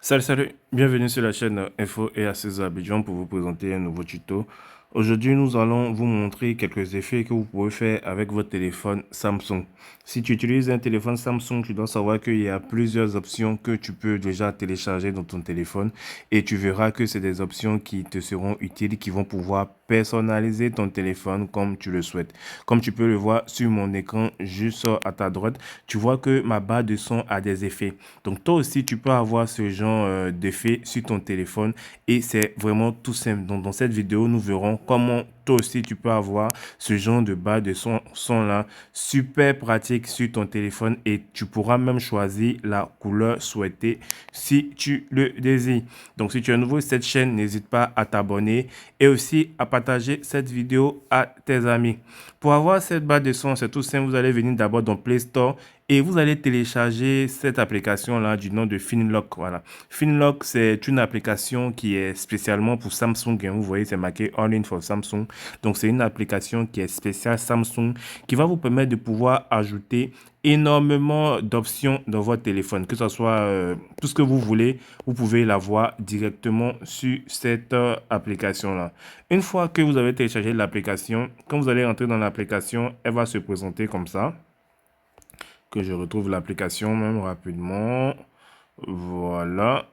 Salut, bienvenue sur la chaîne Info et Access Abidjan pour vous présenter un nouveau tuto. Aujourd'hui, nous allons vous montrer quelques effets que vous pouvez faire avec votre téléphone Samsung. Si tu utilises un téléphone Samsung, tu dois savoir qu'il y a plusieurs options que tu peux déjà télécharger dans ton téléphone et tu verras que c'est des options qui te seront utiles, qui vont pouvoir personnaliser ton téléphone comme tu le souhaites. Comme tu peux le voir sur mon écran juste à ta droite, tu vois que ma barre de son a des effets. Donc toi aussi, tu peux avoir ce genre d'effet sur ton téléphone et c'est vraiment tout simple. Donc dans cette vidéo, nous verrons comment toi aussi tu peux avoir ce genre de barre de son là super pratique sur ton téléphone et tu pourras même choisir la couleur souhaitée si tu le désires. Donc si tu es nouveau sur cette chaîne, n'hésite pas à t'abonner et aussi à partager cette vidéo à tes amis. Pour avoir cette barre de son, c'est tout simple. Vous allez venir d'abord dans Play Store et vous allez télécharger cette application-là du nom de Finlock. Voilà. Finlock, c'est une application qui est spécialement pour Samsung. Vous voyez, c'est marqué All in for Samsung. Donc, c'est une application qui est spéciale Samsung qui va vous permettre de pouvoir ajouter énormément d'options dans votre téléphone. Que ce soit tout ce que vous voulez, vous pouvez l'avoir directement sur cette application-là. Une fois que vous avez téléchargé l'application, quand vous allez entrer dans l'application, elle va se présenter comme ça. Que je retrouve l'application même rapidement. Voilà.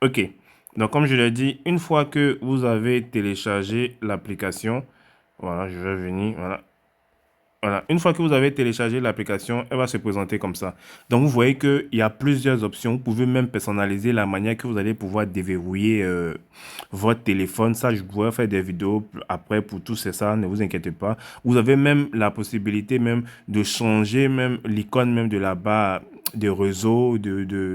OK. Donc, comme je l'ai dit, une fois que vous avez téléchargé l'application, voilà, je vais venir, voilà. Voilà, une fois que vous avez téléchargé l'application, elle va se présenter comme ça. Donc, vous voyez qu'il y a plusieurs options. Vous pouvez même personnaliser la manière que vous allez pouvoir déverrouiller votre téléphone. Ça, je pourrais faire des vidéos après pour tout ça, ne vous inquiétez pas. Vous avez même la possibilité même de changer même l'icône même de la barre de réseau,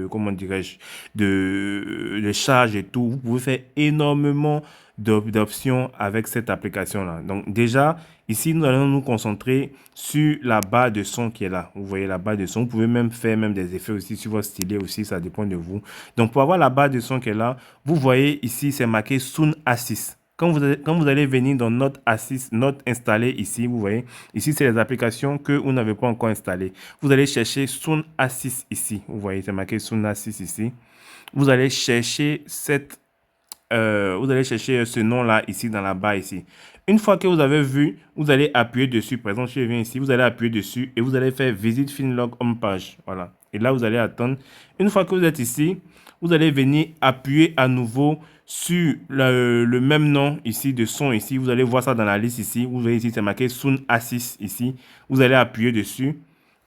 comment dirais-je, de charge et tout. Vous pouvez faire énormément d'options avec cette application-là. Donc déjà, ici, nous allons nous concentrer sur la barre de son qui est là. Vous voyez la barre de son. Vous pouvez même faire même des effets aussi sur votre stylet aussi, ça dépend de vous. Donc pour avoir la barre de son qui est là, vous voyez ici, c'est marqué Sound Assist. Quand vous allez venir dans Note Assist, Note installé ici, vous voyez, ici, c'est les applications que vous n'avez pas encore installées. Vous allez chercher Sound Assist ici. Vous voyez, c'est marqué Sound Assist ici. Vous allez chercher ce nom-là ici dans la barre ici. Une fois que vous avez vu, vous allez appuyer dessus. Par exemple, si je viens ici, vous allez appuyer dessus et vous allez faire Visite Finlock Home Page. Voilà. Et là, vous allez attendre. Une fois que vous êtes ici, vous allez venir appuyer à nouveau sur le même nom ici de son ici. Vous allez voir ça dans la liste ici. Vous voyez ici, c'est marqué Sound Assist ici. Vous allez appuyer dessus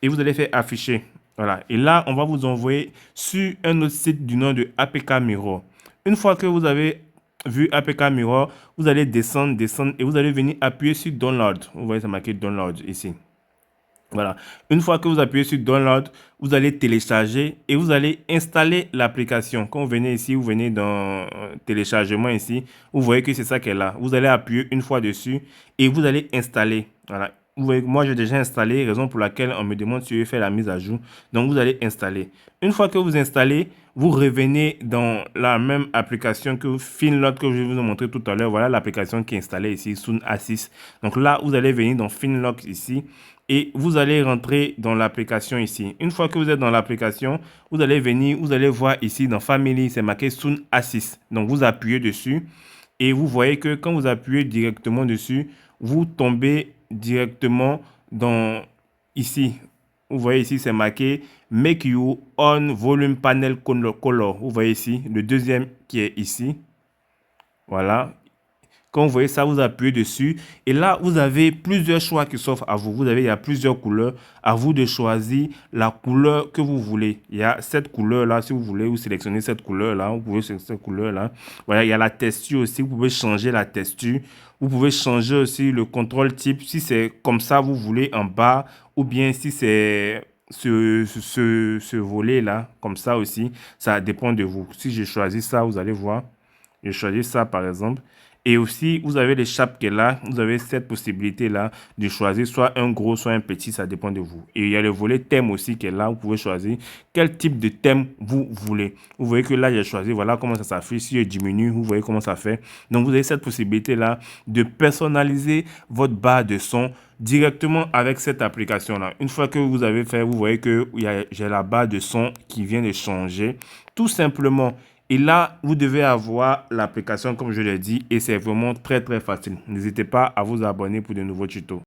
et vous allez faire afficher. Voilà. Et là, on va vous envoyer sur un autre site du nom de APK Mirror. Une fois que vous avez vu APK Mirror, vous allez descendre et vous allez venir appuyer sur Download. Vous voyez, c'est marqué Download ici. Voilà. Une fois que vous appuyez sur Download, vous allez télécharger et vous allez installer l'application. Quand vous venez ici, vous venez dans téléchargement ici, vous voyez que c'est ça qui est là. Vous allez appuyer une fois dessus et vous allez installer. Voilà. Vous voyez, moi, j'ai déjà installé, raison pour laquelle on me demande si je vais faire la mise à jour. Donc, vous allez installer. Une fois que vous installez, vous revenez dans la même application que Finlock que je vais vous montrer tout à l'heure. Voilà l'application qui est installée ici, Sound Assist. Donc là, vous allez venir dans Finlock ici et vous allez rentrer dans l'application ici. Une fois que vous êtes dans l'application, vous allez venir, vous allez voir ici dans Family, c'est marqué Sound Assist. Donc vous appuyez dessus et vous voyez que quand vous appuyez directement dessus, vous tombez directement dans ici. Vous voyez ici, c'est marqué Make You On Volume Panel Color. Vous voyez ici, le deuxième qui est ici. Voilà. Quand vous voyez ça, vous appuyez dessus. Et là, vous avez plusieurs choix qui s'offrent à vous. Il y a plusieurs couleurs. À vous de choisir la couleur que vous voulez. Il y a cette couleur-là. Si vous voulez, vous sélectionnez cette couleur-là. Vous pouvez sélectionner cette couleur-là. Voilà, il y a la texture aussi. Vous pouvez changer la texture. Vous pouvez changer aussi le contrôle type. Si c'est comme ça, vous voulez en bas. Ou bien si c'est ce volet-là, comme ça aussi. Ça dépend de vous. Si je choisis ça, vous allez voir. Je choisis ça, par exemple. Et aussi, vous avez les chaps qui est là. Vous avez cette possibilité-là de choisir soit un gros, soit un petit, ça dépend de vous. Et il y a le volet thème aussi qui est là. Vous pouvez choisir quel type de thème vous voulez. Vous voyez que là, j'ai choisi, voilà comment ça s'affiche. Si je diminue, vous voyez comment ça fait. Donc, vous avez cette possibilité-là de personnaliser votre barre de son directement avec cette application-là. Une fois que vous avez fait, vous voyez que j'ai la barre de son qui vient de changer. Tout simplement. Et là, vous devez avoir l'application, comme je l'ai dit, et c'est vraiment très, très facile. N'hésitez pas à vous abonner pour de nouveaux tutos.